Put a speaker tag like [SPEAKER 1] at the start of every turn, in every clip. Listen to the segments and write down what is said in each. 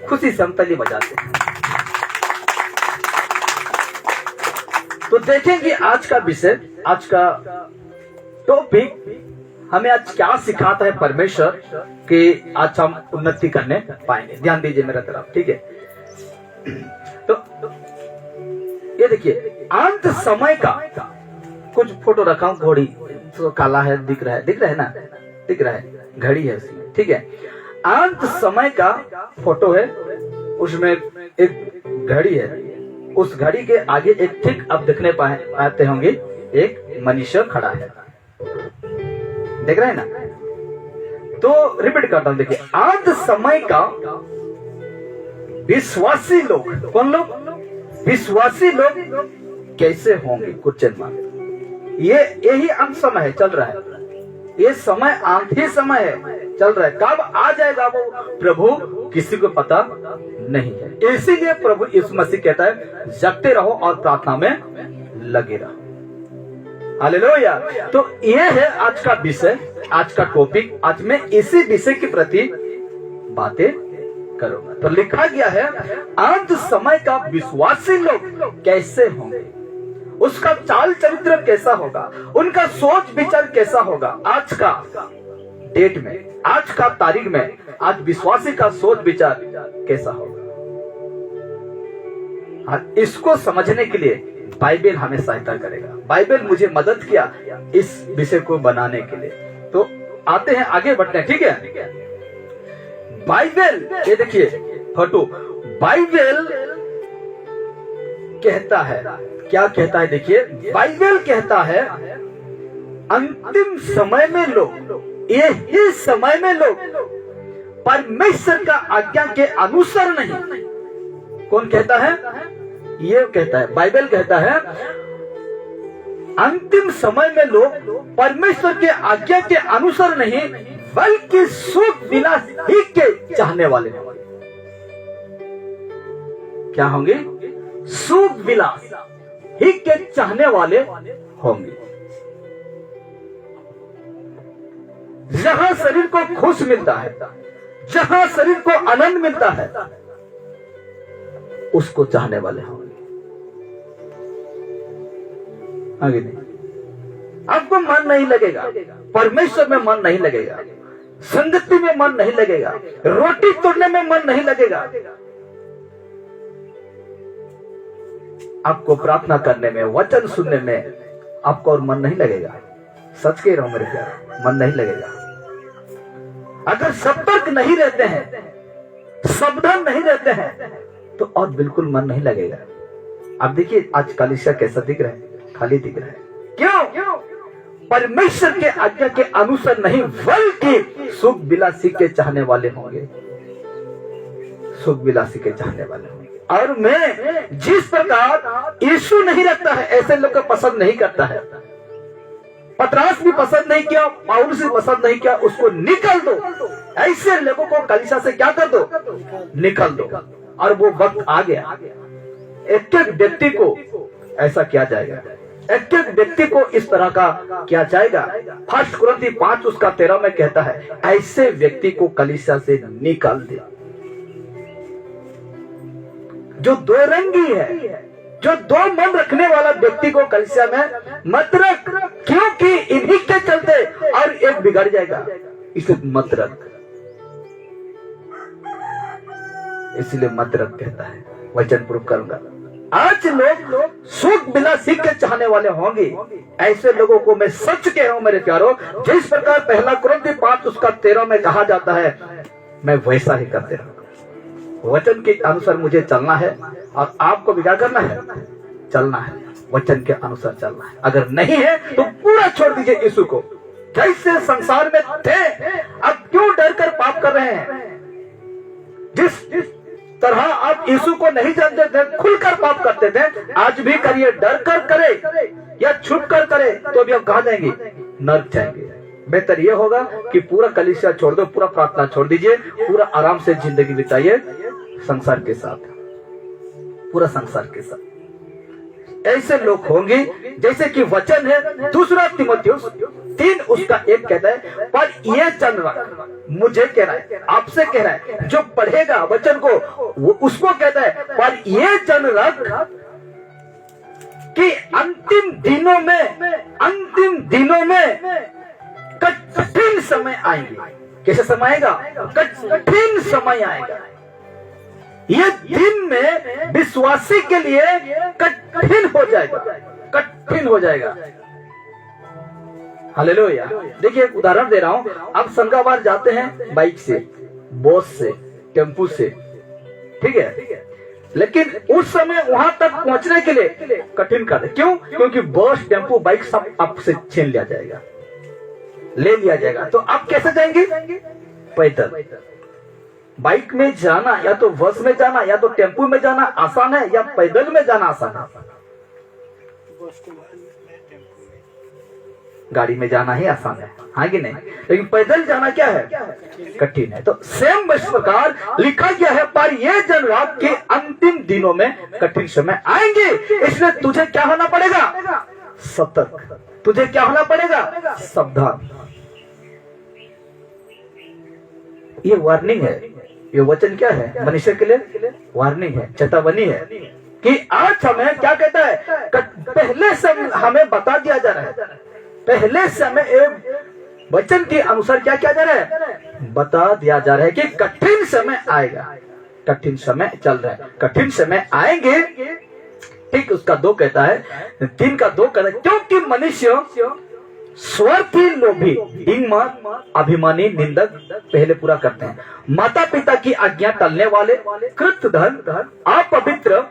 [SPEAKER 1] खुशी से हम ताली बजाते हैं। तो देखेंगे आज का विषय, आज का टॉपिक हमें आज क्या सिखाता है परमेश्वर कि आज हम उन्नति करने पाएंगे। ध्यान दीजिए मेरा तरफ, ठीक है। तो ये देखिए, अंत समय का कुछ फोटो रखा हूं। घोड़ी तो काला है, दिख रहा है ना, दिख रहा है, घड़ी है उसमें, ठीक है। अंत समय का फोटो है, उसमें एक घड़ी है, उस घड़ी के आगे एक ठीक अब देखने पाते होंगे एक मनुष्य खड़ा है, देख रहे हैं ना। तो रिपीट करता हूं, देखिए, अंत समय का विश्वासी लोग, कौन लोग? विश्वासी लोग कैसे होंगे? Question mark. यही अंत समय है, चल रहा है, ये समय आखिरी समय है, चल रहा है। कब आ जाएगा वो प्रभु किसी को पता नहीं है। इसीलिए प्रभु यीशु मसीह कहता है जगते रहो और प्रार्थना में लगे रहो। हालेलुया। तो ये है आज का विषय, आज का टॉपिक। आज मैं इसी विषय के प्रति बातें करूंगा। तो लिखा गया है अंत समय का विश्वासी लोग कैसे होंगे, उसका चाल चरित्र कैसा होगा, उनका सोच विचार कैसा होगा। आज का डेट में, आज का तारीख में, आज विश्वासी का सोच विचार कैसा होगा, इसको समझने के लिए बाइबल हमें सहायता करेगा। बाइबल मुझे मदद किया इस विषय को बनाने के लिए। तो आते हैं, आगे बढ़ते हैं, ठीक है। बाइबल, ये देखिए फोटो, बाइबल कहता है, क्या कहता है? देखिए, बाइबल कहता है अंतिम समय में लोग, यही समय में लोग परमेश्वर का आज्ञा के अनुसार नहीं। कौन कहता है? ये कहता है, बाइबल कहता है अंतिम समय में लोग परमेश्वर के आज्ञा के अनुसार नहीं बल्कि सुख विलास ही के चाहने वाले होंगे। क्या होंगे? सुख विलास ही के चाहने वाले होंगे। जहां शरीर को खुश मिलता है, जहां शरीर को आनंद मिलता है, उसको चाहने वाले होंगे। आगे नहीं, आपको मन नहीं लगेगा, परमेश्वर में मन नहीं लगेगा, संगति में मन नहीं लगेगा, रोटी तोड़ने में मन नहीं लगेगा, आपको प्रार्थना करने में, वचन सुनने में आपको और मन नहीं लगेगा। सच कह रहा हूं मेरे प्यार, मन नहीं लगेगा। अगर सतर्क नहीं रहते हैं, सावधान नहीं रहते हैं, तो और बिल्कुल मन नहीं लगेगा। अब देखिए आज कलीसिया कैसा दिख रहा है, खाली दिख रहा है। क्यों? परमेश्वर के आज्ञा के अनुसार नहीं बल्कि सुख विलासी के चाहने वाले होंगे, सुख विलासी के चाहने वाले होंगे। और मैं जिस प्रकार यीशु नहीं रखता है, ऐसे लोग को पसंद नहीं करता है। पतरस भी पसंद नहीं किया, पौलुस भी पसंद नहीं किया, उसको निकल दो। ऐसे लोगों को कलीसिया से क्या कर दो? निकल दो। और वो वक्त आ गया, एक एक व्यक्ति को ऐसा किया जाएगा, एक एक व्यक्ति को इस तरह का किया जाएगा। फर्स्ट कुरिन्थी 5:13 में कहता है ऐसे व्यक्ति को कलीसिया से निकाल दे, जो दो रंगी है, जो दो मन रखने वाला व्यक्ति को कलीसिया में मत रख, क्योंकि इन्हीं के चलते और एक बिगड़ जाएगा, इसे मत रख। इसलिए मत रख कहता है, वचन प्रूफ करूंगा। आज लोग सुख विलासी के चाहने वाले होंगे। ऐसे लोगों को मैं सच कह रहा हूं मेरे प्यारो, जिस प्रकार पहला कुरिन्थी 5:13 में कहा जाता है, मैं वैसा ही करते रहूंगा। वचन के अनुसार मुझे चलना है और आपको भी क्या करना है? चलना है, वचन के अनुसार चलना है। अगर नहीं है तो पूरा छोड़ दीजिए यीशु को। जैसे संसार में थे, अब क्यों डर कर पाप कर रहे हैं? जिस तरह आप यीशु को नहीं जानते थे, खुलकर पाप करते थे, आज भी करिए। डर कर करे या छुप कर करे तो भी आप कहां जाएंगे? नर्क जाएंगे। बेहतर यह होगा कि पूरा कलीसिया छोड़ दो, पूरा प्रार्थना छोड़ दीजिए, पूरा आराम से जिंदगी बिताइए संसार के साथ, पूरा संसार के साथ। ऐसे लोग होंगे जैसे कि वचन है 2 तीमुथियुस तीन उसका एक कहता है, पर ये जन रख, मुझे कह रहा है, आपसे कह रहा है, जो पढ़ेगा वचन को वो उसको कहता है, पर ये जन रख कि अंतिम दिनों में कठिन समय आएंगे। कैसे समय आएगा? कठिन समय आएगा। ये दिन में विश्वासी के लिए कठिन हो जाएगा, कठिन हो जाएगा। हालेलुया। देखिए एक उदाहरण दे रहा हूं। आप संगाबाद जाते हैं बाइक से, बस से, टेम्पू से, ठीक है, लेकिन उस समय वहां तक पहुंचने के लिए कठिन कर, क्यों? क्योंकि बस, टेम्पू, बाइक सब आपसे छीन लिया जाएगा, ले लिया जाएगा। तो आप कैसे जाएंगे? पैदल। बाइक में जाना या तो बस में जाना या तो टेम्पू में जाना आसान है, या पैदल में जाना आसान है? गाड़ी में जाना ही आसान है, हाँ कि नहीं? लेकिन पैदल जाना क्या है? कठिन है। तो सेम इस प्रकार लिखा गया है, पर ये जन रात के अंतिम दिनों में कठिन समय आएंगे, इसलिए तुझे क्या होना पड़ेगा? सतर्क। तुझे क्या होना पड़ेगा? सावधान। ये वार्निंग है, ये वचन क्या है? मनुष्य के लिए वार्निंग है, चेतावनी है कि आज हमें क्या कहता है? पहले से हमें बता दिया जा रहा है, पहले से हमें वचन के अनुसार क्या किया जा रहा है? बता दिया जा रहा है कि कठिन समय आएगा, कठिन समय चल रहा है, कठिन समय आएंगे। ठीक, उसका 2 कहता है, 3 का 2 कहता है, क्योंकि मनुष्य स्वार्थी, लोभी, डिंगमार, अभिमानी, निंदक पहले पूरा करते हैं, माता पिता की आज्ञा टलने वाले, कृत धन, अपवित्र।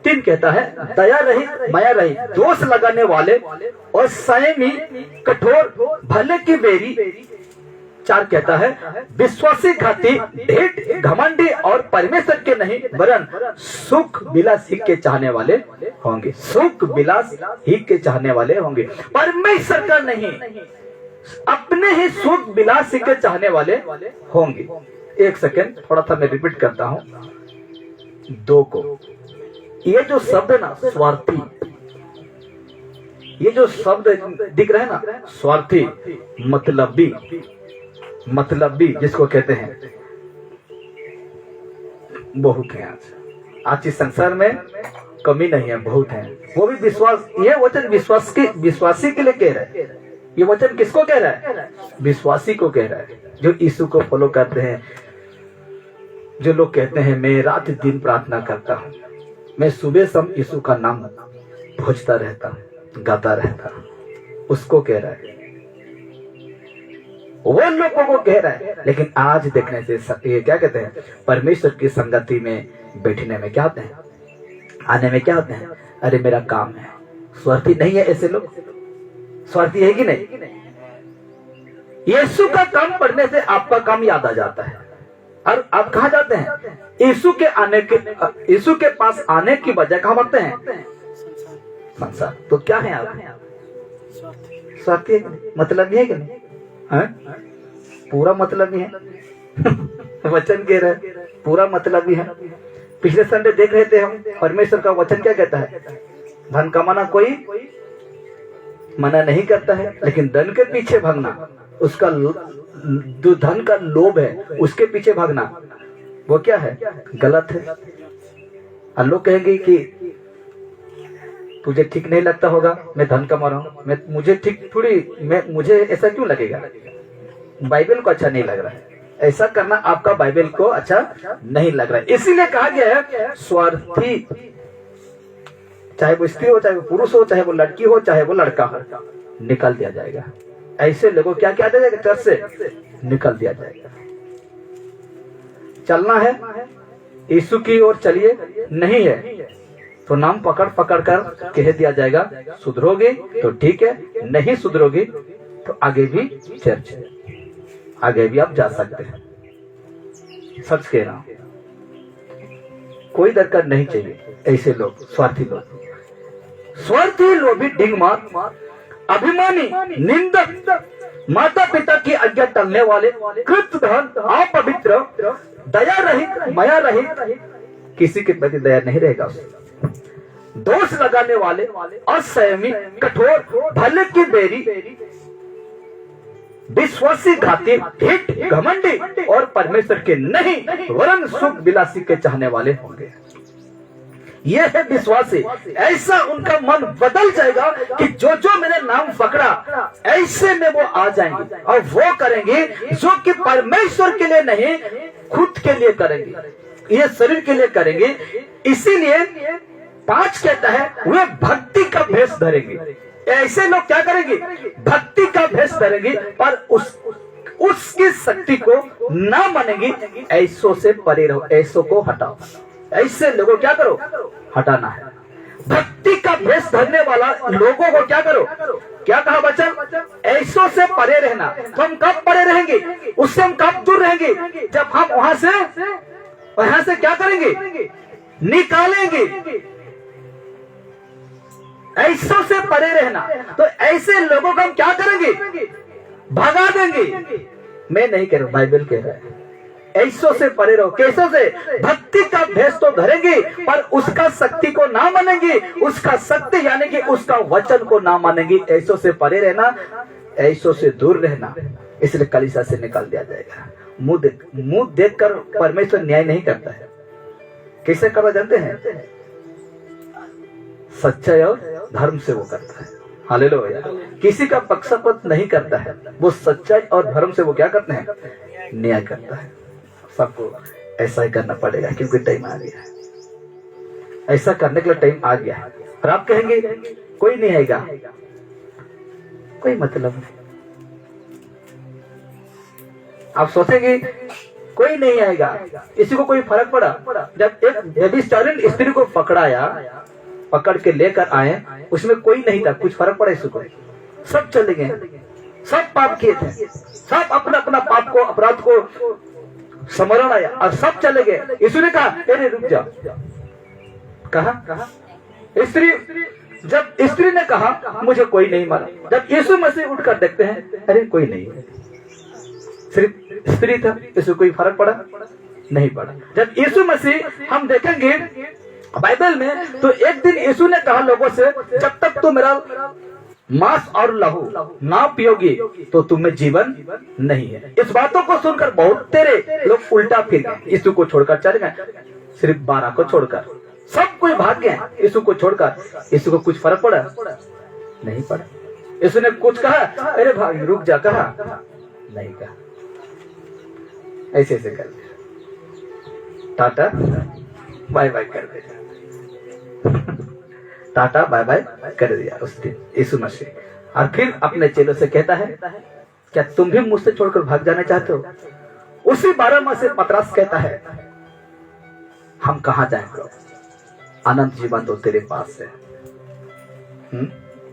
[SPEAKER 1] 3 कहता है, दया रहित, माया रहित, दोष लगाने वाले और संयमी, कठोर, भले की बेरी। 4 कहता है, विश्वासी, घाती, ढेठ, घमंडी और परमेश्वर के नहीं वरन सुख विलास ही के चाहने वाले होंगे। सुख विलास ही के चाहने वाले होंगे, परमेश्वर का नहीं, अपने ही सुख विलास ही के चाहने वाले होंगे। 1 सेकेंड, थोड़ा सा मैं रिपीट करता हूं 2 को। ये जो शब्द है ना, स्वार्थी, ये जो शब्द दिख रहा है ना, स्वार्थी, मतलबी जिसको कहते हैं, बहुत है। आज इस संसार में कमी नहीं है, बहुत है। वो भी विश्वास, ये वचन विश्वासी के लिए कह रहा है। ये वचन किसको कह रहा है? विश्वासी को कह रहा है, जो यीशु को फॉलो करते हैं। जो लोग कहते हैं मैं रात दिन प्रार्थना करता हूँ, मैं सुबह शाम यीशु का नाम भजता रहता हूँ, गाता रहता हूँ, उसको कह रहा है, वो लोगों को कह रहा है। लेकिन आज देखने से ये क्या कहते हैं? परमेश्वर की संगति में बैठने में क्या होते हैं? आने में क्या होते हैं? अरे मेरा काम है। स्वार्थी नहीं है ऐसे लोग? स्वार्थी है कि नहीं? यीशु का काम पढ़ने से आपका काम याद आ जाता है, और आप कहाँ जाते हैं? यीशु के पास आने की वजह कहाँ भागते हैं? संसार। तो क्या है आप? स्वार्थी है, मतलब है कि नहीं? पूरा मतलब ही है। वचन कह रहा है पूरा मतलब ही है। पिछले संडे देख रहे थे हम, परमेश्वर का वचन क्या कहता है? धन कमाना कोई मना नहीं करता है, लेकिन धन के पीछे भागना, उसका जो धन का लोभ है उसके पीछे भागना, वो क्या है? गलत है। और लोग कहेंगे कि तुझे ठीक नहीं लगता होगा मैं धन कमा रहा हूँ, मुझे ठीक थोड़ी, मुझे ऐसा क्यों लगेगा? बाइबल को अच्छा नहीं लग रहा है, ऐसा करना आपका बाइबल को अच्छा नहीं लग रहा है। इसीलिए कहा गया है स्वार्थी, चाहे वो स्त्री हो, चाहे वो पुरुष हो, चाहे वो लड़की हो, चाहे वो लड़का हो, निकाल दिया जाएगा। ऐसे लोगों क्या किया जाएगा? चर्च से निकल दिया जाएगा। चलना है यीशु की ओर चलिए, नहीं है तो नाम पकड़ कर कह दिया जाएगा, सुधरोगे तो ठीक है, नहीं सुधरोगे तो आगे भी चर्च है, आगे भी आप जा सकते हैं। सच कह रहा हूं, कोई दरकार नहीं चाहिए ऐसे लोग, स्वार्थी लोग, स्वार्थी लोभी, डिंगमार, अभिमानी, निंदक, माता पिता की आज्ञा टलने वाले, कृत धन, अपवित्र, दया रहित, माया रहित, किसी के प्रति दया नहीं रहेगा, दोष लगाने वाले, असंयमी, कठोर, भले की बेरी, विश्वासी, घाती, ढीठ, घमंडी और परमेश्वर के नहीं वरन सुख विलासी के चाहने वाले होंगे। ये है विश्वासी। ऐसा उनका मन बदल जाएगा कि जो जो मैंने नाम पकड़ा ऐसे में वो आ जाएंगे और वो करेंगे जो कि परमेश्वर के लिए नहीं खुद के लिए करेंगे, ये शरीर के लिए करेंगे। इसीलिए 5 कहता है वे भक्ति का भेष धरेंगे। ऐसे लोग क्या करेंगे? भक्ति का भेष धरेंगे पर उसकी शक्ति को ना मानेंगे। ऐसों से परे रहो, ऐसों को हटाओ। ऐसे लोगों क्या करो? हटाना है। भक्ति का भेष धरने वाला लोगों को क्या करो? क्या कहा वचन? ऐसों से परे रहना। तो हम कब परे रहेंगे? उससे हम कब दूर रहेंगे? जब हम वहां से क्या करेंगे? निकालेंगे। ऐसों से परे रहना। तो ऐसे लोगों को हम क्या करेंगे? भगा देंगे। मैं नहीं कह रहा, बाइबल कह रहा है ऐसों से परे रहो। कैसों से? भक्ति का भेष तो धरेंगे पर उसका शक्ति को ना मानेंगे, उसका शक्ति यानी कि उसका वचन को ना मानेंगे। ऐसों से परे रहना, ऐसों से दूर रहना। इसलिए कलीसिया से निकाल दिया जाएगा। मुंह देखकर परमेश्वर न्याय नहीं करता है। कैसे करना जानते हैं? सच्चाई और धर्म से वो करता है। हालेलुया। किसी का पक्षपात नहीं करता है, वो सच्चाई और धर्म से वो क्या करते हैं? न्याय करता है। सबको ऐसा ही करना पड़ेगा क्योंकि टाइम आ गया है। ऐसा करने के लिए टाइम आ गया है। और आप कहेंगे कोई नहीं आएगा, कोई मतलब नहीं। आप सोचेंगे कोई नहीं आएगा, इसी को कोई फर्क पड़ा? जब एक व्यभिचारिणी स्त्री को पकड़ के लेकर आए, उसमें कोई नहीं था, कुछ फर्क पड़ा इसको? सब चले गए, सब पाप किए थे, सब अपना अपना पाप को, अपराध को स्मरण आया और सब चले गए। यीशु ने कहा अरे रुक जा। कहा स्त्री, जब स्त्री ने कहा मुझे कोई नहीं मारा, जब यीशु मसीह उठकर देखते हैं अरे कोई नहीं, सिर्फ स्त्री था, इससे कोई फर्क पड़ा? नहीं पड़ा। जब यीशु मसीह हम देखेंगे बाइबल में तो एक दिन यीशु ने कहा लोगों से, जब तक तो मेरा मांस और लहू ना पियोगी तो तुम्हें जीवन नहीं है। इस बातों को सुनकर बहुत तेरे लोग उल्टा फिर गए, यीशु को छोड़कर चले गए। सिर्फ 12 को छोड़कर सब कोई भाग गए यीशु को छोड़कर। यीशु को कुछ फर्क पड़ा? नहीं पड़ा। यीशु ने कुछ कहा अरे भाई रुक जा? कहा नहीं कहा। ऐसे ऐसे कर दिया, टाटा बाय बाय कर दिया। टाटा बाय बाय कर दिया उस दिन यीशु मसीह। और फिर अपने चेलों से कहता है क्या तुम भी मुझसे छोड़कर भाग जाना चाहते हो? उसी 12 में से पतरस कहता है हम कहां जाएं प्रभु, अनंत जीवन तो तेरे पास है।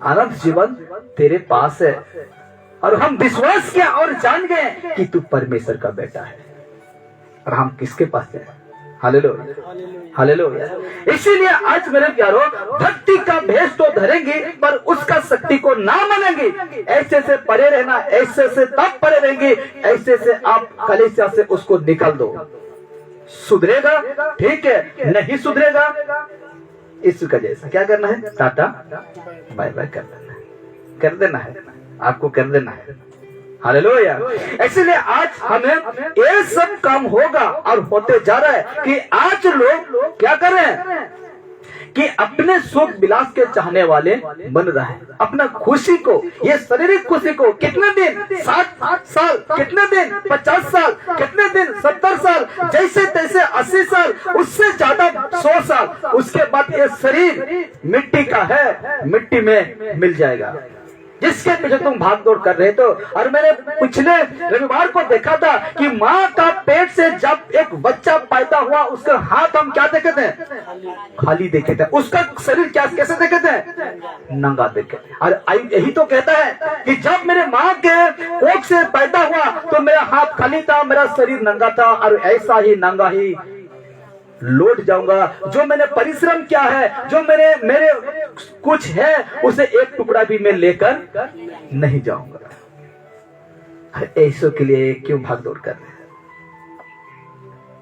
[SPEAKER 1] अनंत जीवन तेरे पास है और हम विश्वास किया और जान गए कि तू परमेश्वर का बेटा है। और हम किसके पास जाए? Hallelujah, hallelujah. इसीलिए आज मेरे प्यारों, भक्ति का भेष तो धरेंगे पर उसका शक्ति को ना मानेंगे। ऐसे से परे रहना, ऐसे से तब परे रहेंगे, ऐसे से आप कलीसिया से उसको निकाल दो। सुधरेगा ठीक है, नहीं सुधरेगा यीशु का जैसा क्या करना है? टाटा बाय बाय कर देना है, कर देना है, आपको कर देना है। हालेलुया। इसलिए आज हमें ये सब काम होगा और होते जा रहा है कि आज लोग क्या कर रहे हैं कि अपने सुख विलास के चाहने वाले बन रहे हैं। अपना खुशी को, ये शारीरिक खुशी को कितने दिन, 7 साल, कितने दिन 50 साल, कितने दिन 70 साल, जैसे तैसे 80 साल, उससे ज्यादा 100 साल, उसके बाद ये शरीर मिट्टी का है, मिट्टी में मिल जाएगा। जिसके पीछे तुम भाग दौड़ कर रहे तो। और मैंने पिछले रविवार को देखा था कि माँ का पेट से जब एक बच्चा पैदा हुआ, उसका हाथ हम क्या देखे थे? खाली देखे थे। उसका शरीर क्या कैसे देखे थे? नंगा देखे थे। और यही तो कहता है कि जब मेरे माँ के कोख से पैदा हुआ तो मेरा हाथ खाली था, मेरा शरीर नंगा था, और ऐसा ही नंगा ही लौट जाऊंगा। जो मैंने परिश्रम किया है, जो मेरे कुछ है, उसे एक टुकड़ा भी मैं लेकर नहीं जाऊंगा। ऐसों के लिए क्यों भाग दौड़ कर रहे हैं?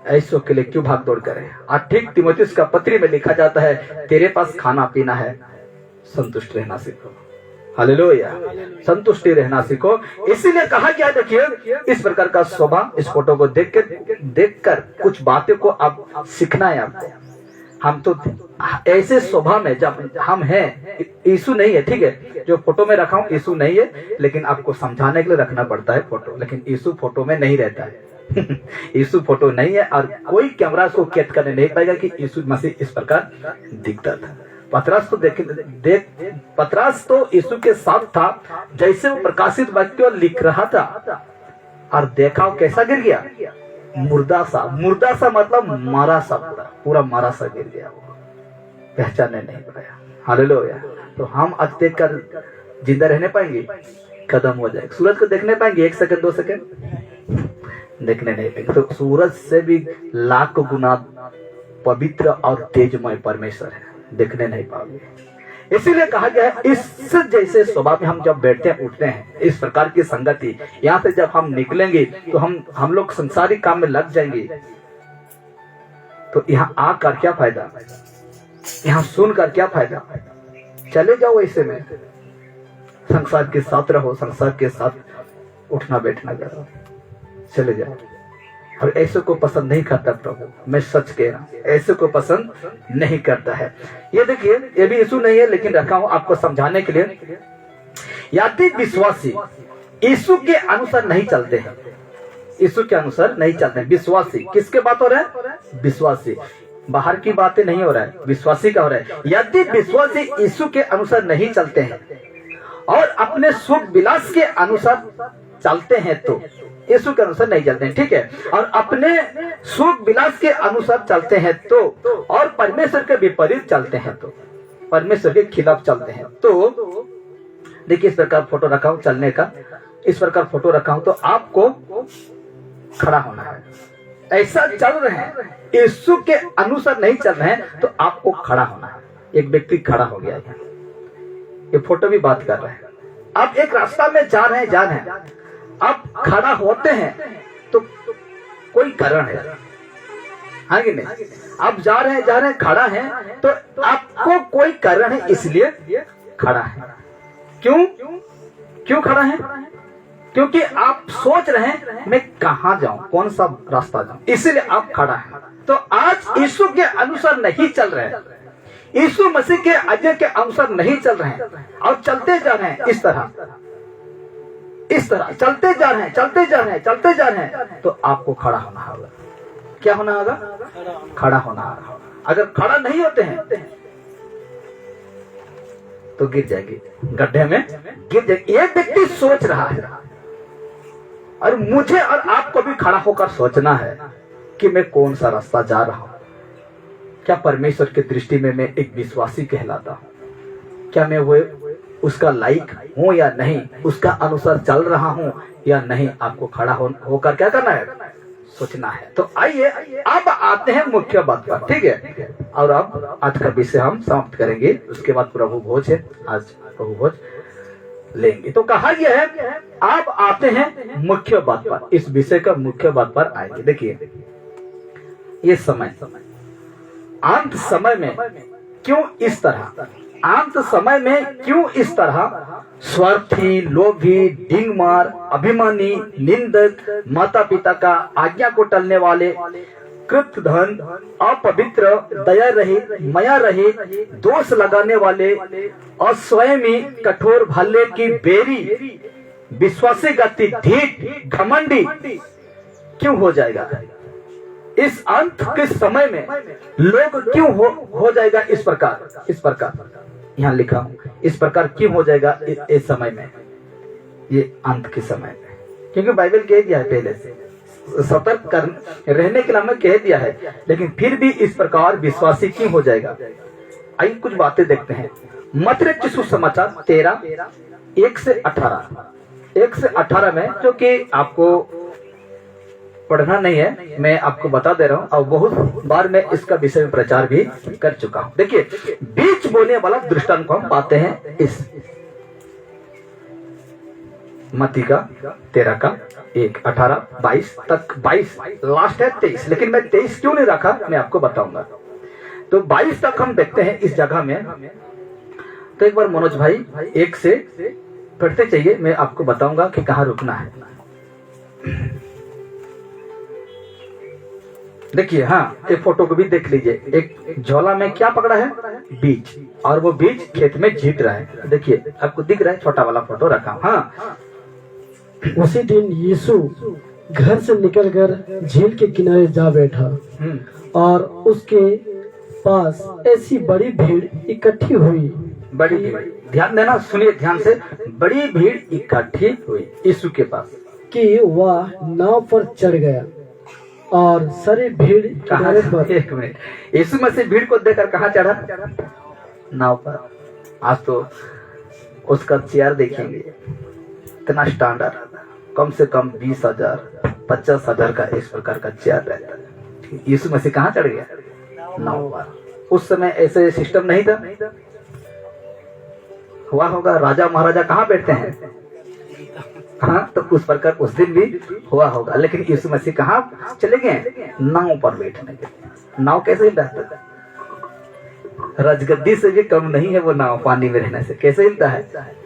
[SPEAKER 1] ऐसों के लिए क्यों भाग दौड़ कर रहे हैं? और ठीक तीमुथियुस का पत्री में लिखा जाता है तेरे पास खाना पीना है, संतुष्ट रहना सीखो। हालेलुया। संतुष्टि रहना सीखो। इसीलिए कहा गया, देखिए इस प्रकार का स्वभाव, इस फोटो को देखकर कुछ बातें को अब सीखना है आपको। हम तो ऐसे स्वभाव में जब हम हैं, यीशु नहीं है, ठीक है, जो फोटो में रखा हूं यीशु नहीं है, लेकिन आपको समझाने के लिए रखना पड़ता है फोटो, लेकिन यीशु फोटो में नहीं रहता है। यीशु फोटो नहीं है और कोई कैमरा उसको कैद करने नहीं पाएगा कि यीशु मसीह इस प्रकार दिखता था। पतरस तो पतरस तो यीशु के साथ था, जैसे वो प्रकाशित वाक्य लिख रहा था और देखा वो कैसा गिर गया, मुर्दा सा मतलब मारा सा, पूरा मारा सा गिर गया, वो पहचानने नहीं पाया। हालेलुया। तो हम आज देख कर जिंदा रहने पाएंगे, खत्म हो जाएगा। सूरज को देखने पाएंगे 1 सेकंड 2 सेकंड, देखने नहीं पाएंगे। तो सूरज से भी लाख गुना पवित्र और तेजमय परमेश्वर है, देखने नहीं पाओगे। इसीलिए कहा गया है, इस जैसे स्वभाव में हम जब बैठते हैं उठते हैं, इस प्रकार की संगति, यहाँ से जब हम निकलेंगे तो हम लोग संसारिक काम में लग जाएंगे। तो यहाँ आकर क्या फायदा, यहाँ सुनकर क्या फायदा, चले जाओ ऐसे में, संसार के साथ रहो, संसार के साथ उठना बैठना करो, चले जाओ। और ऐसे को पसंद नहीं करता प्रभु, मैं सच कह रहा हूं, ऐसे को पसंद नहीं करता है। ये देखिए, ये भी यीशु नहीं है, लेकिन रखा हूं आपको समझाने के लिए। यदि विश्वासी यीशु के अनुसार नहीं चलते हैं, यीशु के अनुसार नहीं चलते हैं, विश्वासी, किसके बात हो रहा है, विश्वासी, बाहर की बातें नहीं हो रहा है, विश्वासी का हो रहा है। यदि विश्वासी यीशु के अनुसार नहीं चलते हैं और अपने सुख विलास के अनुसार चलते हैं, तो यीशु के अनुसार नहीं चलते हैं, ठीक है, और अपने सुख विलास के अनुसार चलते हैं तो, और परमेश्वर के विपरीत चलते हैं तो, परमेश्वर के खिलाफ चलते हैं तो, देखिए इस प्रकार फोटो रखा हूं चलने का, इस प्रकार फोटो रखा हूं, तो आपको खड़ा होना है। ऐसा चल रहे हैं, यीशु के अनुसार नहीं चल रहे हैं, तो आपको खड़ा होना है। एक व्यक्ति खड़ा हो गया है, ये फोटो भी बात कर रहे हैं। आप एक रास्ता में जा रहे हैं, आप खड़ा होते हैं तो कोई कारण है, हाँ कि नहीं? आप जा रहे हैं खड़ा है, तो आपको कोई कारण है, इसलिए खड़ा है। क्यों खड़ा है? क्योंकि आप सोच रहे हैं मैं कहाँ जाऊं, कौन सा रास्ता जाऊं, इसलिए आप खड़ा है। तो आज यीशु के अनुसार नहीं चल रहे हैं, यीशु मसीह के आज्ञा के अनुसार नहीं चल रहे हैं और चलते जा रहे हैं इस तरह चलते जा रहे हैं, तो आपको खड़ा होना होगा। क्या होना होगा? खड़ा होना होगा। अगर खड़ा नहीं होते हैं तो गिर जाएगी, गड्ढे में गिर जाएगी। एक व्यक्ति सोच रहा है, और मुझे और आपको भी खड़ा होकर सोचना है कि मैं कौन सा रास्ता जा रहा हूं। क्या परमेश्वर की दृष्टि में मैं एक विश्वासी कहलाता हूं? क्या मैं वो उसका लायक हूं या नहीं, उसका अनुसार चल रहा हूं या नहीं? आपको खड़ा होकर क्या करना है? सोचना है। तो आइए अब आते हैं मुख्य बात पर, ठीक है। और अब आज का विषय हम समाप्त करेंगे, उसके बाद प्रभु भोज है, आज प्रभु भोज लेंगे। तो कहा यह है, अब आते हैं मुख्य बात पर, इस विषय का मुख्य बात पर आएंगे। देखिए, ये समय अंत समय में क्यों इस तरह, अंत समय में क्यों इस तरह स्वार्थी, लोभी, डिंगमार, अभिमानी, निंदक, माता पिता का आज्ञा को टलने वाले, कृत धन, अपवित्र, दया रहित, माया रहित, दोष लगाने वाले, अस्वयमी, कठोर भाल्य की बेरी, विश्वासी गति, ढीठ, घमंडी क्यों हो जाएगा? इस अंत के समय में लोग क्यों हो जाएगा इस प्रकार यहाँ लिखा हूं, इस प्रकार क्यों हो जाएगा इस समय में, ये अंत के समय में? क्योंकि बाइबल कह दिया है, पहले से सतर्क रहने के लिए हमें कह दिया है, लेकिन फिर भी इस प्रकार विश्वासी क्यों हो जाएगा? आइए कुछ बातें देखते हैं। मत्ती सुसमाचार 13 1 से 18 में, जो कि आपको पढ़ना नहीं है, मैं आपको बता दे रहा हूं, और बहुत बार मैं इसका विषय में प्रचार भी कर चुका हूं। देखिए, बीज बोने वाला दृष्टांत को हम पाते हैं इस मत्ती का 13 का 1 18 22 तक, 22 लास्ट है 23, लेकिन मैं 23 क्यों नहीं रखा मैं आपको बताऊंगा। तो 22 तक हम देखते हैं इस जगह में, तो एक बार मनोज भाई एक से पढ़ते चाहिए, मैं आपको बताऊंगा कि कहाँ रुकना है। देखिए, हाँ, एक फोटो को भी देख लीजिए। एक झोला में क्या पकड़ा है? बीज, और वो बीज खेत में जीत रहा है। देखिए, आपको दिख रहा है, छोटा वाला फोटो रखा हूं। हाँ,
[SPEAKER 2] उसी दिन यीशु घर से निकलकर झील के किनारे जा बैठा और उसके पास ऐसी बड़ी भीड़ इकट्ठी हुई।
[SPEAKER 1] बड़ी भीड़, ध्यान देना, सुनिए ध्यान से। बड़ी भीड़ इकट्ठी हुई यीशु के पास
[SPEAKER 2] कि वह नाव पर चढ़ गया और सारी भीड़ किनारे पर।
[SPEAKER 1] एक मिनट, यीशु मसीह भीड़ को देखकर कहाँ चढ़ा? नाव पर। आज तो उसका चेयर देखेंगे, इतना स्टैंडर्ड, कम से कम 20,000 50,000 का इस प्रकार का चेयर रहता है। यीशु मसीह कहाँ चढ़ गया? नाव पर। उस समय ऐसे सिस्टम नहीं था। हुआ होगा, राजा महाराजा कहाँ बैठते हैं? हाँ, तो उस प्रकार उस दिन भी हुआ होगा। लेकिन यीशु मसीह कहाँ चले गए? नाव पर बैठने के। नाव कैसे हिलता है? राजगद्दी से भी कम नहीं है वो नाव। पानी में रहने से कैसे हिलता है?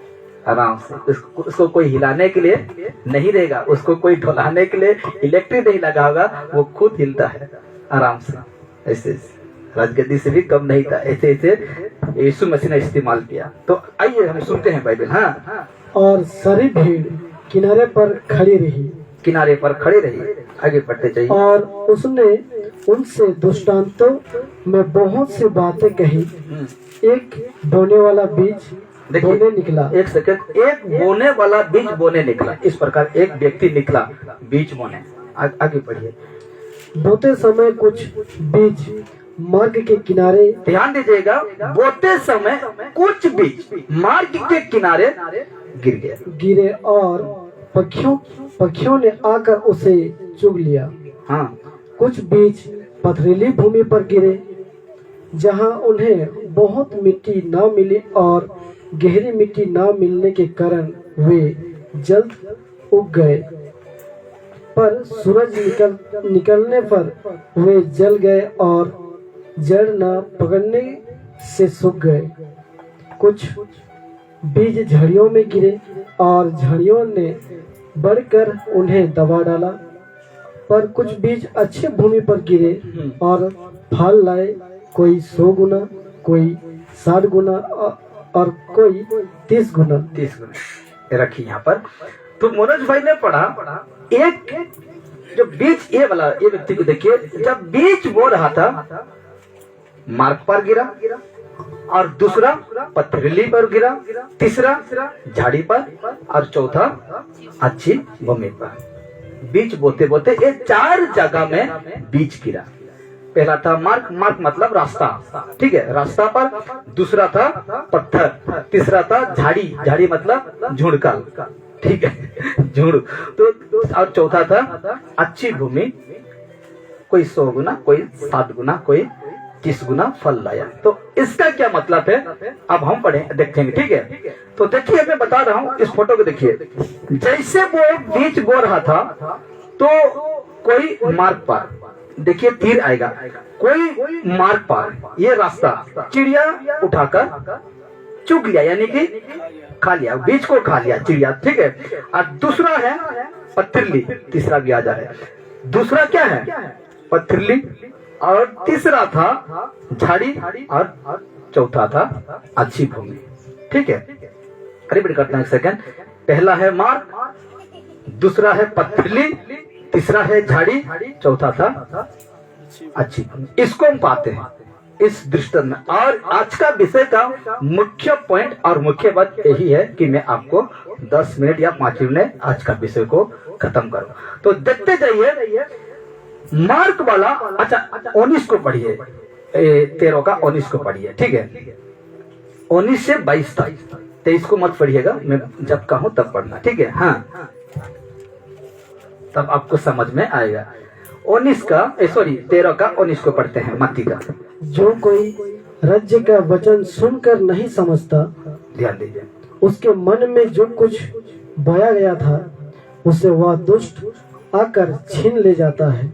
[SPEAKER 1] आराम से। उसको कोई हिलाने के लिए नहीं रहेगा, उसको कोई ढोलाने के लिए इलेक्ट्रिक नहीं लगा होगा, वो खुद हिलता है आराम से। ऐसे राजगद्दी से भी कम नहीं था। ऐसे ऐसे यीशु मसीह ने इस्तेमाल किया। तो आइए हम सुनते हैं बाइबल। हाँ,
[SPEAKER 2] और सारी भीड़ किनारे पर खड़ी रही।
[SPEAKER 1] किनारे पर खड़े रही। आगे बढ़ते चाहिए।
[SPEAKER 2] और उसने उनसे दृष्टांतों में बहुत सी बातें कही। एक बोने वाला बीज बोने निकला।
[SPEAKER 1] एक सेकंड, एक बोने वाला बीज बोने निकला। इस प्रकार एक व्यक्ति निकला बीज बोने। आगे बढ़िए।
[SPEAKER 2] बोते समय कुछ बीज मार्ग के किनारे।
[SPEAKER 1] ध्यान दीजिएगा, बोते समय कुछ बीज मार्ग के किनारे गिरे
[SPEAKER 2] और पक्षियों ने आकर उसे चुग लिया।
[SPEAKER 1] हाँ,
[SPEAKER 2] कुछ बीज पथरीली भूमि पर गिरे, जहां उन्हें बहुत मिट्टी न मिली और गहरी मिट्टी न मिलने के कारण वे जल्द उग गए। पर सूरज निकलने पर वे जल गए और जड़ न पकड़ने से सूख गए। कुछ बीज झाड़ियों में गिरे और झाड़ियों ने बढ़कर उन्हें दबा डाला। पर कुछ बीज अच्छे भूमि पर गिरे और फल लाए, कोई 100 गुना, कोई 60 गुना और कोई 30 गुना।
[SPEAKER 1] 30 गुना रखी यहाँ पर। तो मनोज भाई ने पढ़ा, एक जो बीज, ये वाला, ये व्यक्ति को देखिए, जब बीज बो रहा था मार्ग पर गिरा, और दूसरा पथरीली पर गिरा, तीसरा झाड़ी पर, और चौथा अच्छी भूमि पर। बीज बोते बोते ये 4 जगह में बीज गिरा। पहला था मार्ग, मार्ग मतलब रास्ता, ठीक है, रास्ता पर। दूसरा था पत्थर, तीसरा था झाड़ी, झाड़ी मतलब झुड़कल, ठीक है, झुड़। तो और चौथा था अच्छी भूमि, कोई 100 गुना, कोई 7 गुना, कोई 30 गुना फल लाया। तो इसका क्या मतलब है, अब हम पढ़े देखेंगे, ठीक है। तो देखिए, मैं बता रहा हूँ, इस फोटो को देखिए। जैसे वो बीज बो रहा था, तो कोई मार्ग पर, देखिए तीर आएगा, कोई मार्ग पर, ये रास्ता चिड़िया उठाकर चुग लिया, यानी कि खा लिया, बीज को खा लिया चिड़िया, ठीक है। और दूसरा है पथरीली, तीसरा भी आ जा रहा है। दूसरा क्या है? पथरीली, और तीसरा था झाड़ी, और चौथा था अच्छी भूमि, ठीक है। रिपीट करते हैं एक सेकंड। पहला है मार्ग, दूसरा है पथरीली, तीसरा है झाड़ी, चौथा था अच्छी भूमि। इसको हम पाते हैं इस दृष्टांत में। और आज का विषय का मुख्य पॉइंट और मुख्य बात यही है कि मैं आपको 10 मिनट या 5 मिनट में आज का विषय को खत्म करूं। तो देखते जाइए, मार्क वाला, अच्छा 19 को पढ़िए, 13 का 19 को पढ़िए, ठीक है। 19 से 22 तक, 23 को मत पढ़िएगा, मैं जब कहूं तब पढ़ना, ठीक है। हाँ, तब आपको समझ में आएगा। 19 का, सॉरी 13 का 19 को पढ़ते हैं, मत्ती का।
[SPEAKER 2] जो कोई राज्य का वचन सुनकर नहीं समझता,
[SPEAKER 1] ध्यान दीजिए,
[SPEAKER 2] उसके मन में जो कुछ बया गया था, उसे वह दुष्ट आकर छीन ले जाता है।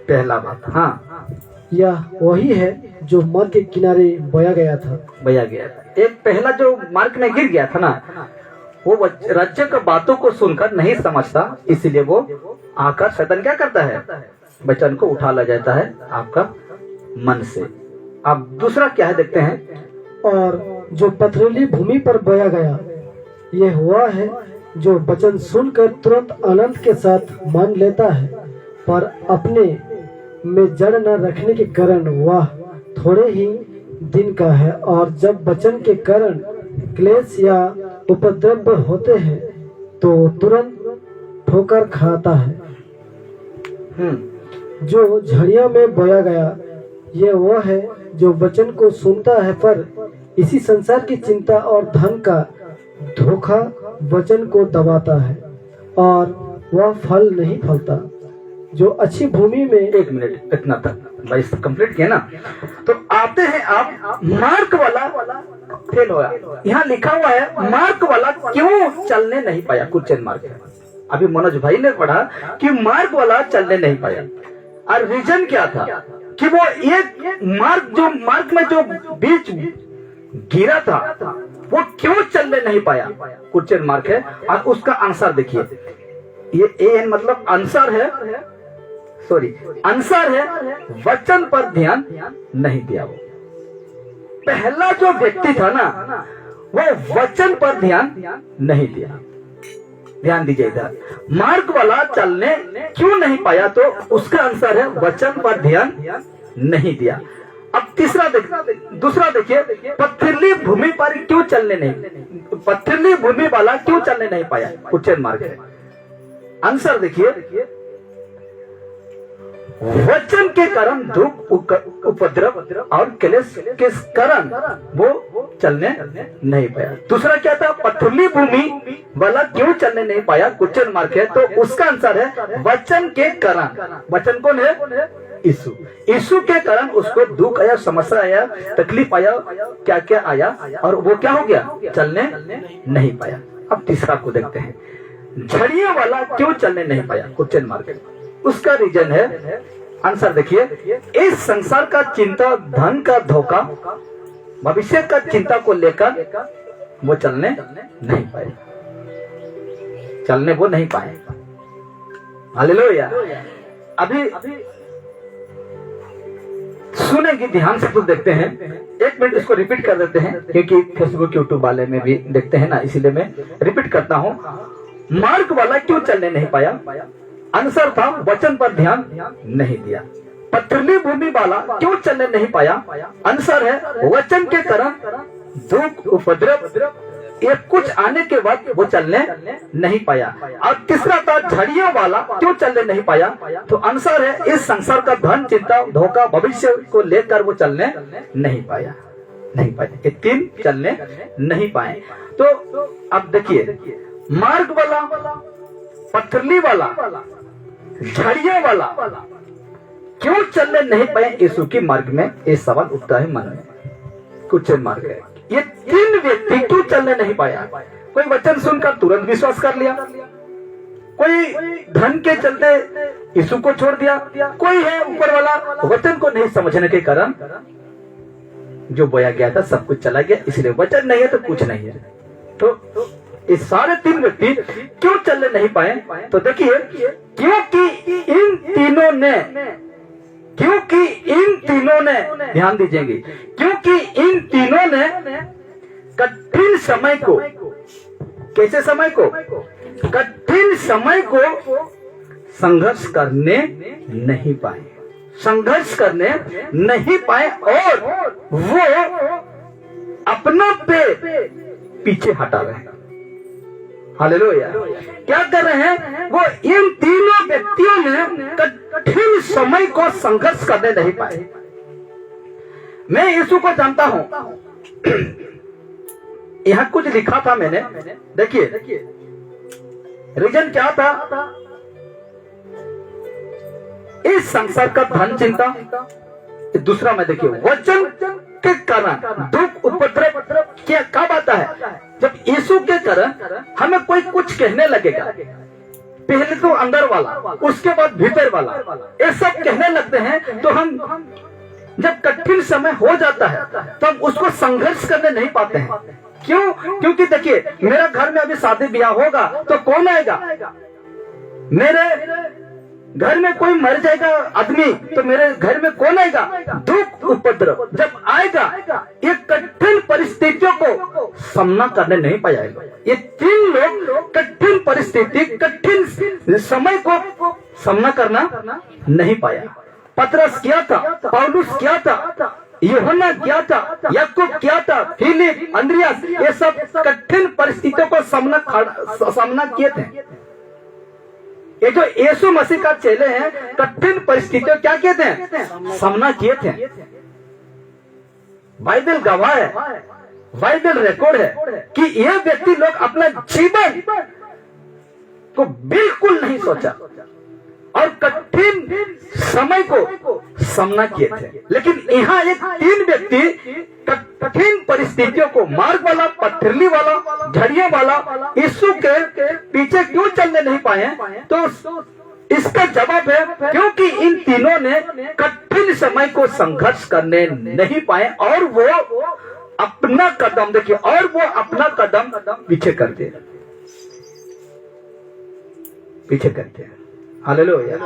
[SPEAKER 1] पहला बात। हाँ,
[SPEAKER 2] यह वही है जो मार्ग के किनारे बोया गया था।
[SPEAKER 1] एक पहला जो मार्ग में गिर गया था ना, वो राज्य का बातों को सुनकर नहीं समझता, इसलिए वो आकर शैतान क्या करता है, वचन को उठा ला जाता है आपका मन से। अब दूसरा क्या है देखते हैं।
[SPEAKER 2] और जो पथरीली भूमि पर बोया गया, ये हुआ है जो वचन सुनकर तुरंत आनंद के साथ मान लेता है, पर अपने में जड़ न रखने के कारण वह थोड़े ही दिन का है, और जब वचन के कारण क्लेश या उपद्रव होते हैं तो तुरंत ठोकर खाता है। जो झड़ियों में बोया गया, ये वो है जो वचन को सुनता है, पर इसी संसार की चिंता और धन का धोखा वचन को दबाता है और वह फल नहीं फलता। जो अच्छी भूमि में,
[SPEAKER 1] एक मिनट इतना तक भाई कंप्लीट किया ना, तो आते हैं आप मार्क वाला फेल होया। यहाँ लिखा हुआ है मार्क वाला क्यों चलने नहीं पाया, क्वेश्चन मार्क है। अभी मनोज भाई ने पढ़ा कि मार्क वाला चलने नहीं पाया, और रीजन क्या था कि वो एक मार्क में जो बीच गिरा था वो क्यों चलने नहीं पाया, क्वेश्चन मार्क है। और उसका आंसर देखिए, ये एन मतलब आंसर है, सॉरी आंसर है, वचन पर ध्यान नहीं दिया। वो पहला जो व्यक्ति था ना, वो वचन पर ध्यान नहीं दिया। ध्यान दीजिए इधर, मार्ग वाला चलने क्यों नहीं पाया, तो उसका आंसर है वचन पर ध्यान नहीं दिया। अब दूसरा देखिए, पथरीली भूमि पर क्यों चलने नहीं, पथरीली भूमि वाला क्यों चलने नहीं पाया, क्वेश्चन मार्क है। आंसर देखिए, वचन के कारण दुख उपद्रव और क्लेश के कारण वो चलने नहीं पाया। दूसरा क्या था, पथरीली भूमि वाला क्यों चलने नहीं पाया, क्वेश्चन मार्क है। तो उसका आंसर है वचन के कारण। वचन कौन है, यीशु के कारण उसको दुख आया, समस्या आया, तकलीफ आया, क्या क्या आया, और वो क्या हो गया, चलने नहीं पाया। अब तीसरा को देखते हैं, झड़ियों वाला क्यों चलने नहीं पाया, क्वेश्चन मार्क। उसका रीजन है, आंसर देखिए, इस संसार का चिंता, धन का धोखा, भविष्य का चिंता को लेकर वो चलने नहीं पाए, चलने वो नहीं पाए। हालेलुया। अभी सुनेंगे ध्यान से, तो देखते हैं, एक मिनट इसको रिपीट कर देते हैं, क्योंकि फेसबुक यूट्यूब वाले में भी देखते हैं ना, इसीलिए मैं रिपीट करता हूं। मार्ग वाला क्यों चलने नहीं पाया, आंसर था वचन पर ध्यान नहीं दिया। पथरीली भूमि वाला क्यों चलने नहीं पाया, आंसर है वचन के कारण दुख उपद्रव ये कुछ आने के बाद वो चलने नहीं पाया। और तीसरा था झड़ियों वाला क्यों चलने नहीं पाया, तो आंसर है इस संसार का धन, चिंता, धोखा, भविष्य को लेकर वो चलने नहीं पाया। ये तीन चलने नहीं पाए। तो अब देखिए, मार्ग वाला, पथरीली वाला, झड़ियों वाला क्यों चलने नहीं पाए यीशु की मार्ग में, ये सवाल उठता है मन में, क्वेश्चन मार्क है। ये तीन व्यक्ति क्यों चलने नहीं पाया, कोई वचन सुनकर तुरंत विश्वास कर लिया, कोई धन के चलते यीशु को छोड़ दिया, कोई है ऊपर वाला वचन को नहीं समझने के कारण जो बोया गया था सब कुछ चला गया, इसलिए वचन नहीं है तो कुछ नहीं है। तो ये सारे तीन व्यक्ति क्यों चलने नहीं पाए, तो देखिए, क्योंकि इन तीनों ने ध्यान दीजिएंगे, क्योंकि इन तीनों ने कठिन समय को, कैसे समय को, कठिन समय को संघर्ष करने नहीं पाए, और वो अपना पे पीछे हटा रहे हैं। हालेलुया। क्या कर रहे हैं, वो इन तीनों व्यक्तियों ने कठिन समय को संघर्ष करने नहीं पाए। मैं यीशु को जानता हूं, यहां कुछ लिखा था मैंने, देखिए रीजन क्या था, इस संसार का धन, चिंता, दूसरा में देखिए वचन के कारण दुख उपद्रव क्या कब आता है, जब यीशु के कारण हमें कोई कुछ कहने लगेगा। पहले तो अंदर वाला, उसके बाद भीतर वाला, ये सब कहने लगते हैं तो हम जब कठिन समय हो जाता है तब उसको संघर्ष करने नहीं पाते हैं। क्यों? क्योंकि देखिए, मेरा घर में अभी शादी ब्याह होगा तो कौन आएगा? मेरे घर में कोई मर जाएगा आदमी तो मेरे घर में कौन आएगा? दुख उपद्रव जब आएगा, ये कठिन परिस्थितियों को सामना करने नहीं पाएगा। ये 3 लोग कठिन परिस्थिति, कठिन समय को सामना करना नहीं पाया। पतरस क्या था, पौलुस क्या था, यूहन्ना क्या था, याकूब क्या था, फिलिप, अंद्रियास, ये सब कठिन परिस्थितियों को सामना किए थे। ये जो यीशु मसीह का चेले हैं, कठिन परिस्थितियों क्या कहते हैं? सामना किए थे। बाइबल गवाह है, बाइबल रिकॉर्ड है कि ये व्यक्ति लोग अपना जीवन को बिल्कुल नहीं सोचा और कठिन समय को सामना किए थे। लेकिन यहाँ एक 3 व्यक्ति कठिन परिस्थितियों को, मार्ग वाला, पथरीली वाला, झड़ियों वाला, यीशु के पीछे क्यों चलने नहीं पाए? तो इसका जवाब है क्योंकि इन तीनों ने कठिन समय को संघर्ष करने नहीं पाए और वो अपना कदम, देखिए, और वो अपना कदम पीछे करते हैं, पीछे करते हैं। हालेलुया।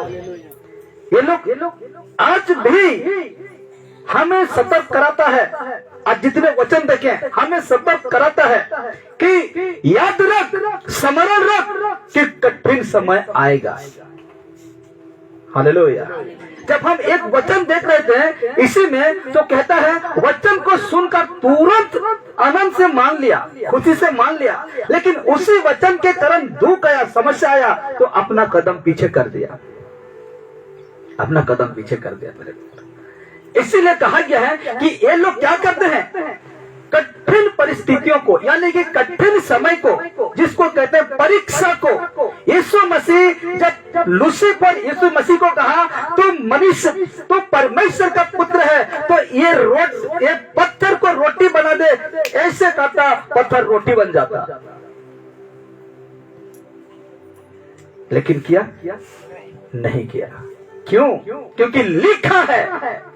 [SPEAKER 1] ये लोग आज भी हमें सतर्क कराता है। आज जितने वचन देखें, हमें सतर्क कराता है कि याद रख, स्मरण रख कि कठिन समय आएगा। हालेलुया। जब हम एक वचन देख रहे थे इसी में, तो कहता है वचन को सुनकर तुरंत आनंद से मान लिया, खुशी से मान लिया, लेकिन उसी वचन के कारण दुख आया, समस्या आया तो अपना कदम पीछे कर दिया, अपना कदम पीछे कर दिया मेरे। इसीलिए कहा गया है कि ये लोग क्या करते हैं? कठिन परिस्थितियों को, यानी कि कठिन समय को, जिसको कहते हैं परीक्षा को, यीशु मसीह जब लूसीफर यीशु मसीह को कहा तू मनुष्य, तू परमेश्वर का पुत्र है, तो ये पत्थर को रोटी बना दे, ऐसे कहता पत्थर रोटी बन जाता। लेकिन किया नहीं किया। क्यों? क्योंकि लिखा है,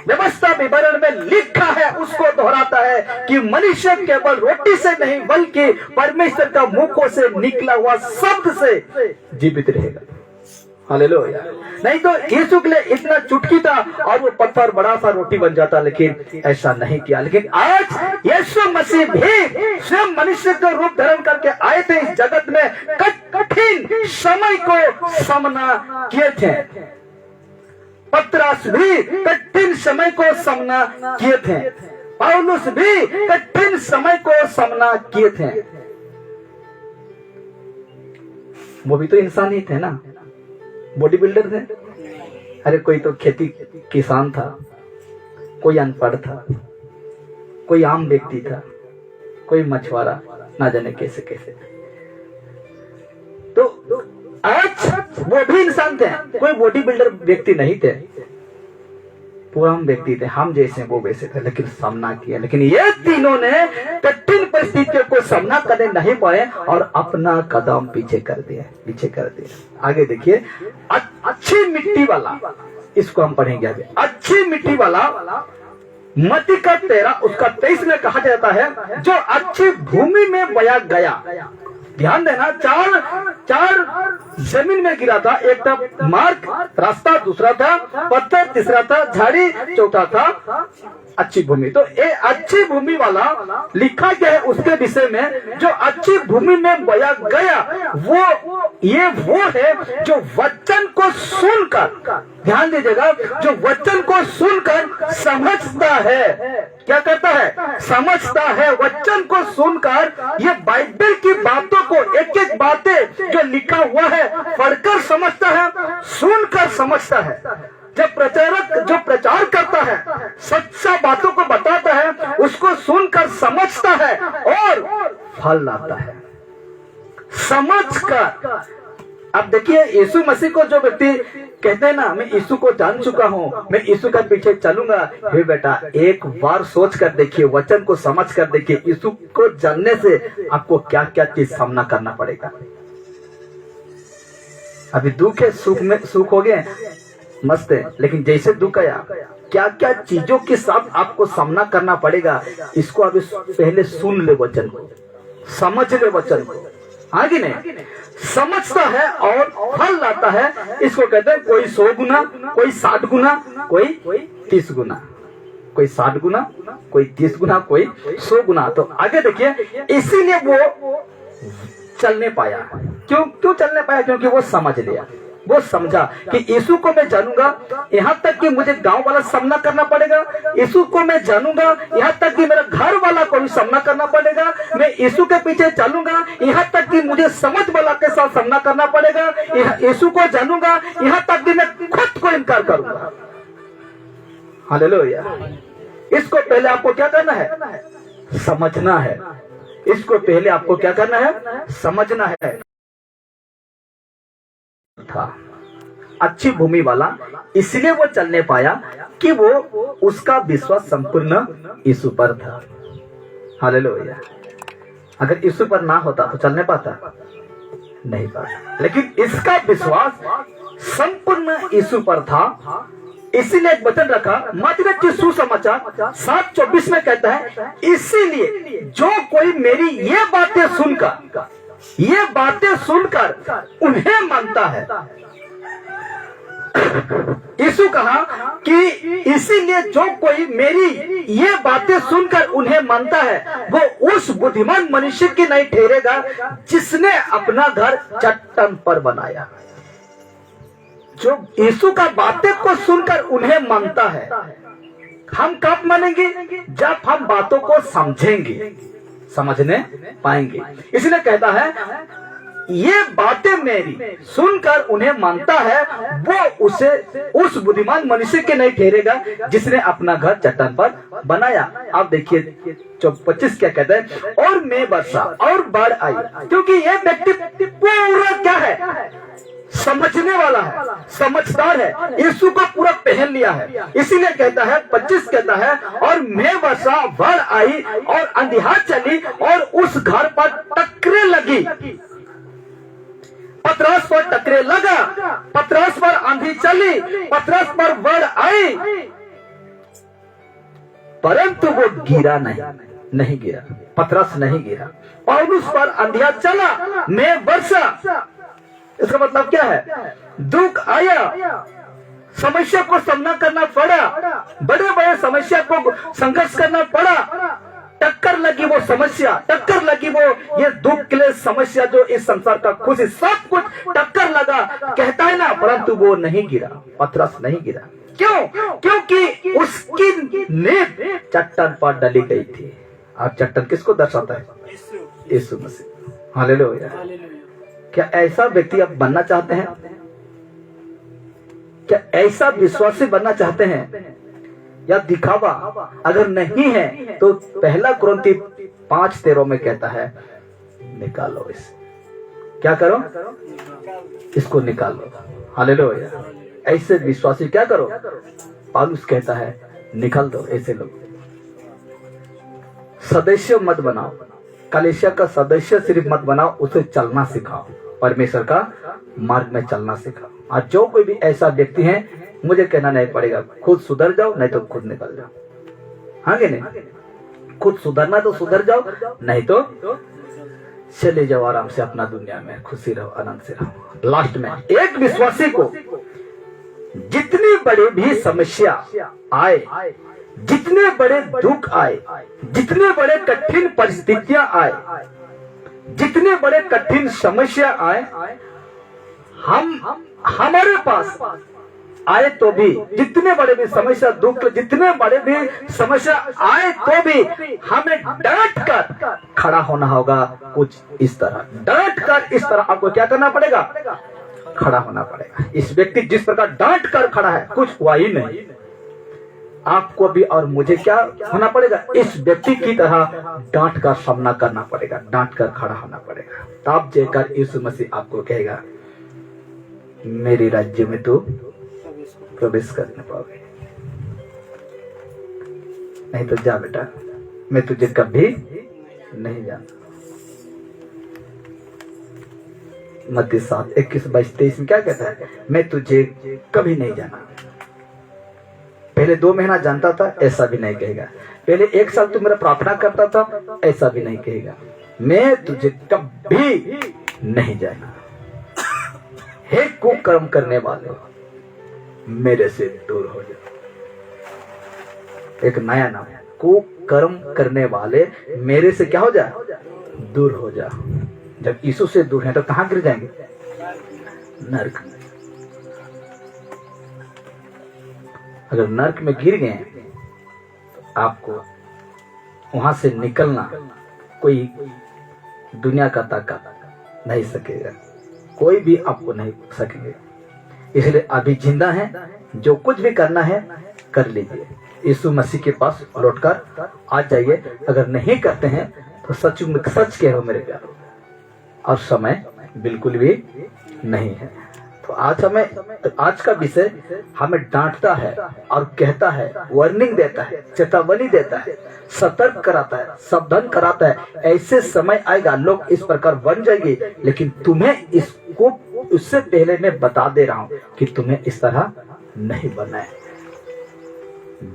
[SPEAKER 1] व्यवस्था विवरण में लिखा है, उसको दोहराता है कि मनुष्य केवल रोटी से नहीं बल्कि परमेश्वर का मुखों से निकला हुआ शब्द से जीवित रहेगा। हालेलुया। नहीं तो यीशु के लिए इतना चुटकी था और वो पत्थर बड़ा सा रोटी बन जाता, लेकिन ऐसा नहीं किया। लेकिन आज यीशु मसीह भी स्वयं मनुष्य का रूप धारण करके आए थे इस जगत में, कठिन समय को सामना किए थे। पतरस भी कठिन समय को सामना किए थे, पौलुस भी कठिन समय को सामना किए थे। वो भी तो इंसान ही थे ना, बॉडी बिल्डर थे। अरे कोई तो खेती किसान था, कोई अनपढ़ था, कोई आम व्यक्ति था, कोई मछुआरा, ना जाने कैसे कैसे। तो आज वो भी इंसान थे, कोई बॉडी बिल्डर व्यक्ति नहीं थे, पूरा हम व्यक्ति थे, हम जैसे वो वैसे थे, लेकिन सामना किया। लेकिन ये तीनों ने कठिन परिस्थितियों को सामना करने नहीं पाए और अपना कदम पीछे कर दिया, पीछे कर दिया। आगे देखिए, अच्छी मिट्टी वाला, इसको हम पढ़ेंगे आगे। अच्छी मिट्टी वाला मत्ती का 13 उसका 23 में कहा जाता है जो अच्छी भूमि में बोया गया। ध्यान देना, चार जमीन में गिरा था। एक था मार्ग रास्ता, दूसरा था पत्थर, तीसरा था झाड़ी, चौथा था अच्छी भूमि। तो ये अच्छी भूमि वाला लिखा गया है उसके विषय में, जो अच्छी भूमि में बोया गया वो है जो वचन को सुनकर, ध्यान दीजिएगा, जो वचन को सुनकर समझता है। क्या करता है? समझता है। वचन को सुनकर ये बाइबल की बातों को, एक एक बातें जो लिखा हुआ है पढ़कर समझता है, सुनकर समझता है। जब प्रचारक जो प्रचार करता है, सच्चा बातों को बताता है, उसको सुनकर समझता है और फल लाता है समझकर। अब देखिए, यीशु मसीह को जो व्यक्ति कहते हैं ना, मैं यीशु को जान चुका हूँ, मैं यीशु का पीछे चलूंगा। हे बेटा, एक बार सोच कर देखिए, वचन को समझ कर देखिए, यीशु को जानने से आपको क्या क्या चीज सामना करना पड़ेगा। अभी दुख है, सुख हो गए, मस्त है, लेकिन जैसे दुख आया क्या क्या चीजों के साथ आपको सामना करना पड़ेगा, इसको अभी पहले सुन ले वचन को, समझ ले वचन को। आगे नहीं समझता है और फल लाता है, इसको कहते हैं कोई 100 गुना, कोई 60 गुना, कोई 30 गुना, कोई 60 गुना, कोई 30 गुना, कोई 100 गुना। तो आगे देखिए, इसीलिए वो चलने पाया। क्यों चलने पाया? क्योंकि वो समझ लिया, वो समझा कि यीशु को मैं जानूंगा, यहाँ तक कि मुझे गांव वाला सामना करना पड़ेगा। यीशु को मैं जानूंगा, यहाँ तक कि मेरा घर वाला को भी सामना करना पड़ेगा। मैं यीशु के पीछे चलूंगा, यहाँ तक कि मुझे समझ वाला के साथ सामना करना पड़ेगा। यीशु को जानूंगा, यहाँ तक कि मैं खुद को इनकार करूंगा। हालेलुया। इसको पहले आपको क्या करना है? समझना है। इसको पहले आपको क्या करना है? समझना है। था अच्छी भूमि वाला, इसलिए वो चलने पाया कि वो उसका विश्वास संपूर्ण यीशु पर था। हालेलुया। अगर यीशु पर ना होता तो चलने पाता? नहीं पाता। लेकिन इसका विश्वास संपूर्ण यीशु पर था, इसीलिए एक वचन रखा मत्ती के सुसमाचार 7:24 में कहता है, इसीलिए जो कोई मेरी ये बातें सुनकर उन्हें मानता है। यीशु कहा कि इसीलिए जो कोई मेरी ये बातें सुनकर उन्हें मानता है, वो उस बुद्धिमान मनुष्य की नहीं ठहरेगा जिसने अपना घर चट्टान पर बनाया। जो यीशु का बातें को सुनकर उन्हें मानता है, हम कब मानेंगे? जब हम बातों को समझेंगे, समझने पाएंगे। इसलिए कहता है ये बातें मेरी सुनकर उन्हें मानता है, वो उसे उस बुद्धिमान मनुष्य के नहीं ठहरेगा जिसने अपना घर चट्टान पर बनाया। आप देखिए 25 क्या कहता है, और मैं वर्षा और बाढ़ आई, क्योंकि ये व्यक्ति पूरा क्या है? समझने वाला है, समझदार है, यीशु को पूरा पहन लिया है। इसीलिए कहता है 25 कहता है, और मैं वर्षा बाढ़ आई और अंधियार चली और उस घर पर टकरे लगी। पतरस पर टकरे लगा, पतरस पर आंधी चली, पतरस पर बाढ़ आई, परंतु वो गिरा नहीं गिरा। पतरस नहीं गिरा। पौलुस पर अंधियार चला, मैं वर्षा। इसका मतलब क्या है? दुख आया, समस्या को सामना करना पड़ा, बड़े बड़े समस्या को संघर्ष करना पड़ा, टक्कर लगी वो समस्या, टक्कर लगी वो ये दुख के लिए समस्या, जो इस संसार का खुशी, सब कुछ टक्कर लगा, कहता है ना, परंतु वो नहीं गिरा। पतरस नहीं गिरा। क्यों? क्योंकि उसकी नींव चट्टान पर डली गई थी। और चट्टान किसको दर्शाता है? यीशु मसीह। हालेलुया। क्या ऐसा व्यक्ति आप बनना चाहते हैं? क्या ऐसा विश्वासी बनना चाहते हैं? या दिखावा अगर नहीं है तो 1 कुरिन्थी 5:13 में कहता है, निकालो इसे। क्या करो? इसको निकालो। हालेलुया। ऐसे विश्वासी क्या करो? पौलुस कहता है निकाल दो ऐसे लोग। सदस्य मत बनाओ, कलीसिया का सदस्य सिर्फ मत बनाओ, उसे चलना सिखाओ, परमेश्वर का मार्ग में चलना सिखाओ। और जो कोई भी ऐसा व्यक्ति है, मुझे कहना नहीं पड़ेगा, खुद सुधर जाओ, नहीं तो खुद निकल जाओ। हाँ कि नहीं? खुद सुधरना तो सुधर जाओ, नहीं तो चले जाओ आराम से अपना दुनिया में, खुशी रहो, आनंद से रहो। लास्ट में एक विश्वासी को जितनी बड़ी भी समस्या आए, जितने बड़े दुख आए, जितने बड़े कठिन परिस्थितियां आए, जितने बड़े कठिन समस्या आए, हम हमारे पास आए तो भी, जितने बड़े भी समस्या दुख, जितने बड़े भी समस्या आए तो भी हमें डट कर खड़ा होना होगा। कुछ इस तरह डट कर, इस तरह आपको क्या करना पड़ेगा? खड़ा होना पड़ेगा। इस व्यक्ति जिस प्रकार डांट कर खड़ा है, कुछ हुआ ही नहीं, आपको भी और मुझे क्या होना पड़ेगा? इस व्यक्ति की तरह डांट कर सामना करना पड़ेगा, डांट कर खड़ा होना पड़ेगा। तब जाकर यीशु मसीह आपको कहेगा, मेरे राज्य में तो प्रवेश कर नहीं पाओगे। नहीं तो जा बेटा, मैं तुझे कभी नहीं जानता। मत्ती 7:21-22-23 में क्या कहता है? मैं तुझे कभी नहीं जाना। पहले 2 महीना जानता था, ऐसा भी नहीं कहेगा। पहले 1 साल तू मेरा प्रार्थना करता था, ऐसा भी नहीं कहेगा। मैं तुझे कभी नहीं जाना। हे कुकर्म करने वाले, मेरे से दूर हो जाओ। एक नया नाम है, कुकर्म करने वाले मेरे से क्या हो जाए, दूर हो जा। जब यीशु से दूर है तो कहां गिर जाएंगे, नरक में। अगर नरक में गिर गए तो आपको वहां से निकलना कोई दुनिया का ताकत नहीं सकेगा, कोई भी आपको नहीं सकेगा। इसलिए अभी जिंदा है, जो कुछ भी करना है कर लीजिए। यीशु मसीह के पास लौटकर आ जाइए। अगर नहीं करते हैं तो सच में सच कह रहा हूं मेरे प्यारों, और समय बिल्कुल भी नहीं है। तो आज का विषय हमें डांटता है और कहता है, वार्निंग देता है, चेतावनी देता है, सतर्क कराता है, सावधान कराता है। ऐसे समय आएगा लोग इस प्रकार बन जाएंगे, लेकिन तुम्हें इसको उससे पहले मैं बता दे रहा हूं कि तुम्हें इस तरह नहीं बनना है।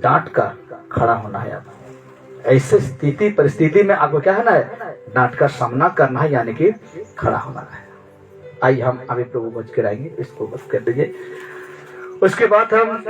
[SPEAKER 1] डांट कर खड़ा होना है। ऐसे स्थिति परिस्थिति में आपको क्या है, डांट का सामना करना है, यानी कि खड़ा होना है। आइए हम अभी प्रभु भोज कराएंगे, इसको बस कर दीजिए। उसके बाद हम